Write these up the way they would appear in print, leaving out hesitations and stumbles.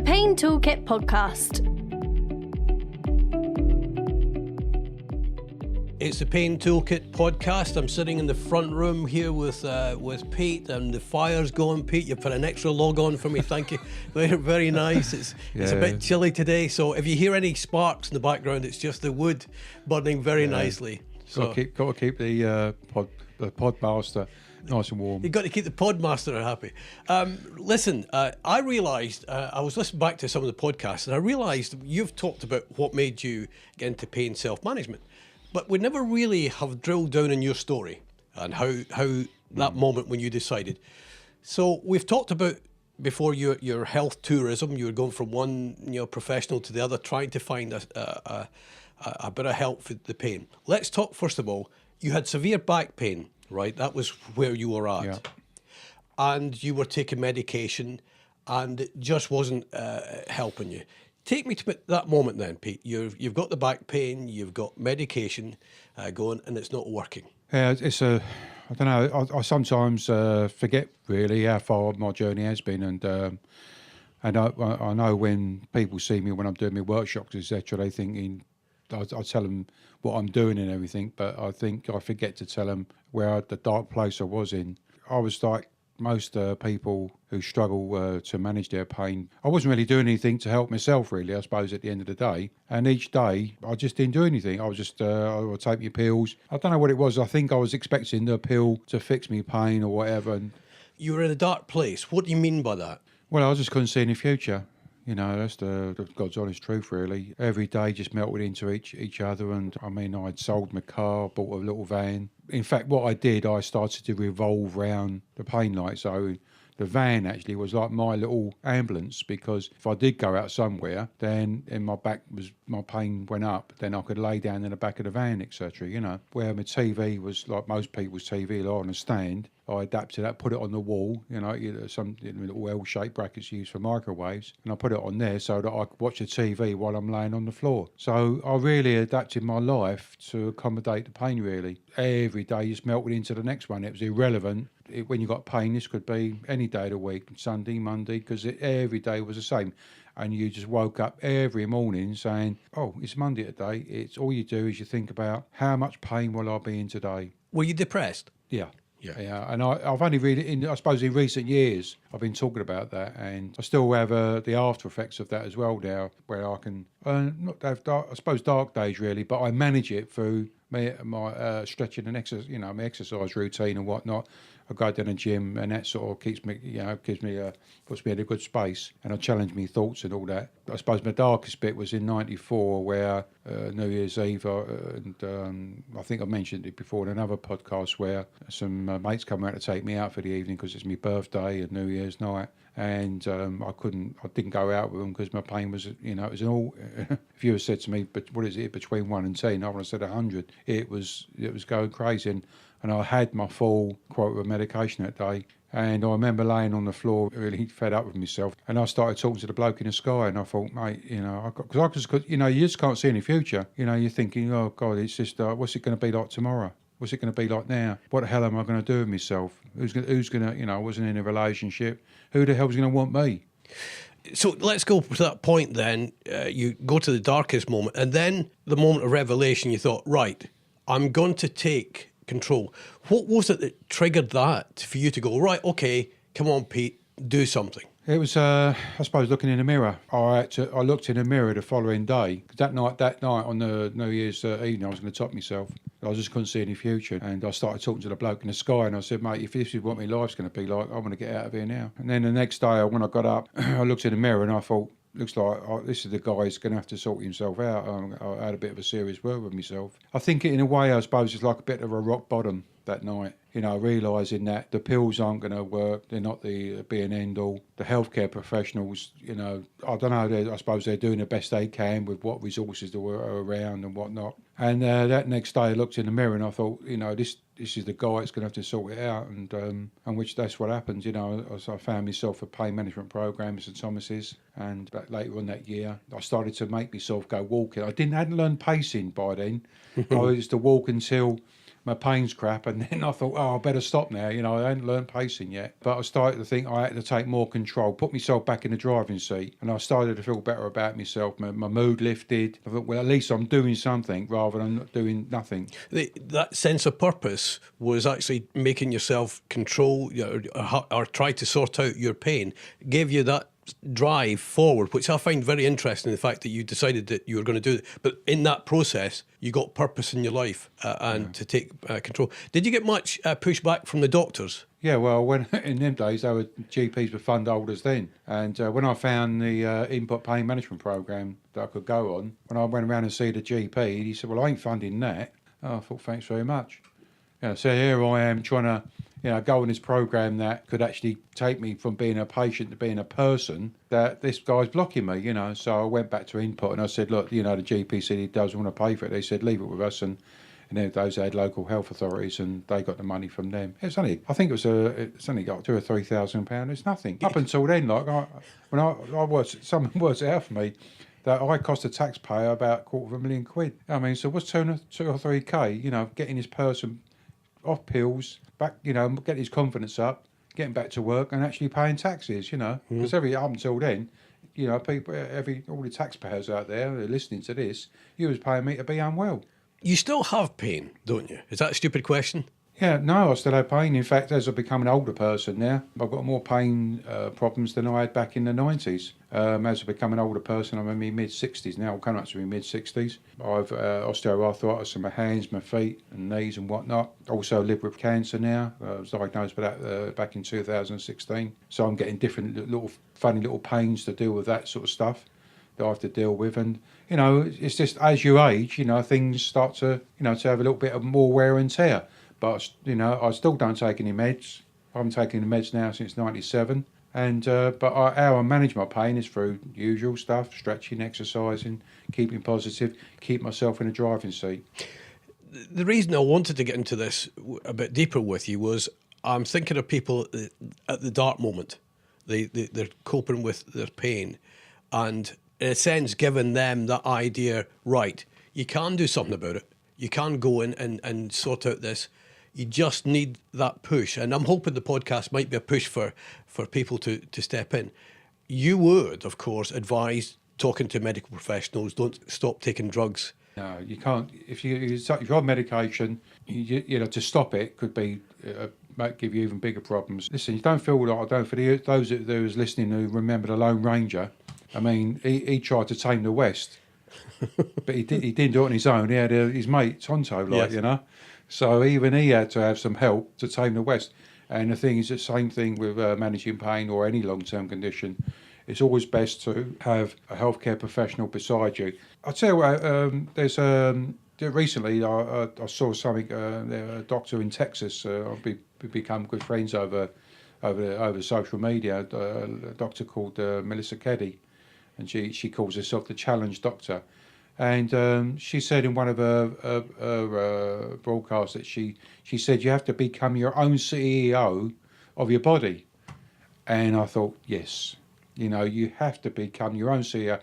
Pain Toolkit Podcast. It's the Pain Toolkit Podcast. I'm sitting in the front room here with Pete, and the fire's going. Pete, you put an extra log on for me. Thank you. Very, very nice. It's a bit chilly today, so if you hear any sparks in the background, it's just the wood burning very nicely. So got to keep the podmaster nice and warm. You've got to keep the podmaster happy. Listen, I realised, I was listening back to some of the podcasts, and I realised you've talked about what made you get into pain self-management. But we never really have drilled down in your story and how that moment when you decided. So we've talked about before your health tourism. You were going from one professional to the other, trying to find a bit of help for the pain. Let's talk first of all. You had severe back pain, right? That was where you were at, yeah. And you were taking medication, and it just wasn't helping you. Take me to that moment then, Pete. You've got the back pain, you've got medication going, and it's not working. Yeah, I don't know. I sometimes forget really how far my journey has been, and I know when people see me when I'm doing my workshops, etc., they thinking I tell them what I'm doing and everything, but I think I forget to tell them the dark place I was in. I was like most people who struggle to manage their pain. I wasn't really doing anything to help myself, really, I suppose, at the end of the day. And each day, I just didn't do anything. I was just, I would take my pills. I don't know what it was. I think I was expecting the pill to fix me pain or whatever. And you were in a dark place. What do you mean by that? well, I just couldn't see any future. You know, that's the God's honest truth, really. Every day just melted into each other. And I mean, I'd sold my car, bought a little van. In fact, what I did, I started to revolve round the pain light. So the van actually was like my little ambulance, because if I did go out somewhere, then my pain went up, then I could lay down in the back of the van, etc. You know, where my TV was like most people's TV, like on a stand. I adapted that, put it on the wall, some little L-shaped brackets used for microwaves, and I put it on there so that I could watch the TV while I'm laying on the floor. So I really adapted my life to accommodate the pain, really. Every day just melted into the next one. It was irrelevant. When you got pain, this could be any day of the week, Sunday, Monday, because every day was the same. And you just woke up every morning saying, oh, it's Monday today. It's all you do is you think about how much pain will I be in today. Were you depressed? Yeah. And I've only really, I suppose in recent years, I've been talking about that, and I still have the after effects of that as well now, where I can not have dark days really, but I manage it through my stretching and exercise, my exercise routine and whatnot. I go down the gym, and that sort of puts me in a good space, and I challenge me thoughts and all that. I suppose my darkest bit was in '94, where New Year's Eve, and I think I mentioned it before in another podcast, where some mates come out to take me out for the evening because it's my birthday and New Year's night, and I didn't go out with them because my pain was, it was all. If you had said to me, but what is it between 1 and 10? I would have said 100. It was going crazy. And I had my full quota of medication that day. And I remember laying on the floor, really fed up with myself. And I started talking to the bloke in the sky. And I thought, mate, because you just can't see any future. You're thinking, oh, God, it's just, what's it going to be like tomorrow? What's it going to be like now? What the hell am I going to do with myself? Who's going to, I wasn't in a relationship. Who the hell's going to want me? So let's go to that point then. You go to the darkest moment. And then the moment of revelation, you thought, right, I'm going to take control. What was it that triggered that for you to go, right, okay, come on, Pete, do something? It was, I suppose, looking in the mirror. I looked in the mirror the following day. That night on the New Year's evening, I was going to top myself. I just couldn't see any future. And I started talking to the bloke in the sky, and I said, mate, if this is what my life's going to be like, I want to get out of here now. And then the next day, when I got up, I looked in the mirror and I thought, looks like this is the guy who's going to have to sort himself out. I had a bit of a serious word with myself. I think in a way, I suppose, it's like a bit of a rock bottom that night. Realising that the pills aren't going to work. They're not the be and end all. The healthcare professionals, I don't know, I suppose they're doing the best they can with what resources there are around and whatnot. And that next day I looked in the mirror and I thought, this is the guy that's going to have to sort it out. And which that's what happened. I found myself a pain management program at St Thomas's. And later on that year, I started to make myself go walking. I hadn't learned pacing by then. I used to walk until my pain's crap, and then I thought, I better stop now. I hadn't learned pacing yet, but I started to think I had to take more control, put myself back in the driving seat, and I started to feel better about myself. My mood lifted. I thought, well, at least I'm doing something rather than doing nothing. That sense of purpose was actually making yourself control or try to sort out your pain, gave you that drive forward, which I find very interesting, the fact that you decided that you were going to do it. But in that process, you got purpose in your life to take control. Did you get much pushback from the doctors? Yeah, well, when in them days, they were GPs were fund holders then. And when I found the input pain management program that I could go on, when I went around and see the GP, he said, well, I ain't funding that. I thought, thanks very much. So here I am trying to go on this program that could actually take me from being a patient to being a person, that this guy's blocking me, So I went back to input and I said, look, the GP said he doesn't want to pay for it. They said, leave it with us. And then those had local health authorities and they got the money from them. It's only got £2,000 or £3,000. It's nothing. Up until then, when I worked, someone worked it out for me, that I cost the taxpayer about £250,000. I mean, so what's 2 or 3K, getting this person off pills, back, getting his confidence up, getting back to work and actually paying taxes, because up until then, people, all the taxpayers out there who are listening to this, you was paying me to be unwell. You still have pain, don't you? Is that a stupid question? Yeah, no, I still have pain. In fact, as I become an older person now, I've got more pain problems than I had back in the 90s. As I become an older person, I'm in my mid-60s now. I'm coming up to my mid-60s. I've osteoarthritis in my hands, my feet and knees and whatnot. Also live with cancer now. I was diagnosed with that back in 2016. So I'm getting different funny little pains to deal with that sort of stuff that I have to deal with. And, it's just as you age, things start to, to have a little bit of more wear and tear. But, I still don't take any meds. I haven't taken any meds now since 97. And how I manage my pain is through usual stuff, stretching, exercising, keeping positive, keep myself in a driving seat. The reason I wanted to get into this a bit deeper with you was I'm thinking of people at the dark moment. They're coping with their pain. And in a sense, giving them that idea, right, you can do something about it. You can go in and sort out this. You just need that push. And I'm hoping the podcast might be a push for people to step in. You would, of course, advise talking to medical professionals, don't stop taking drugs. No, you can't. If you're on medication, to stop it could be might give you even bigger problems. Listen, you don't feel like, for those that was listening who remember the Lone Ranger, I mean, he tried to tame the West. But he didn't do it on his own. He had his mate Tonto, yes. So even he had to have some help to tame the West. And the thing is, the same thing with managing pain or any long-term condition. It's always best to have a healthcare professional beside you. I'll tell you what, there's recently I saw something, a doctor in Texas, I've become good friends over social media, a doctor called Melissa Keddy, and she calls herself the Challenge Doctor. And she said in one of her broadcasts that she said you have to become your own CEO of your body. And I thought, yes, you have to become your own CEO.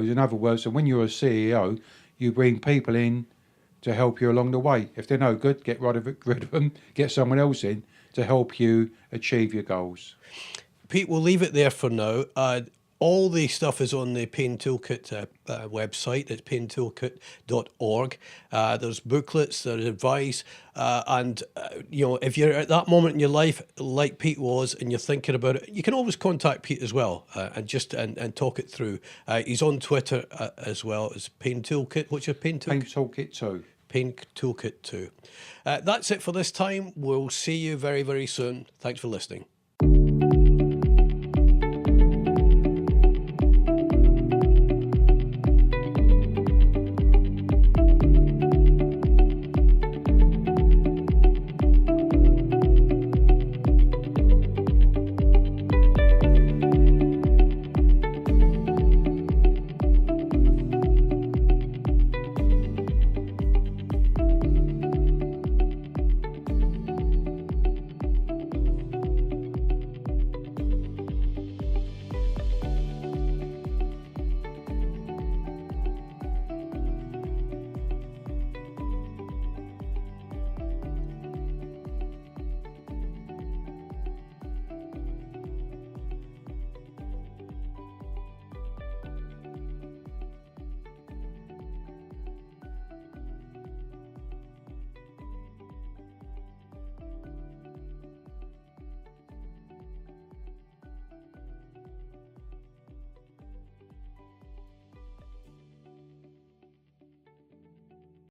In other words, and when you're a CEO, you bring people in to help you along the way. If they're no good, get rid of them, get someone else in to help you achieve your goals. Pete, we'll leave it there for now. All the stuff is on the Pain Toolkit website. It's paintoolkit.org. There's booklets, there's advice. And if you're at that moment in your life, like Pete was, and you're thinking about it, you can always contact Pete as well and talk it through. He's on Twitter as well as Pain Toolkit. What's your Pain Toolkit? Pain Toolkit 2. Pain Toolkit 2. That's it for this time. We'll see you very, very soon. Thanks for listening.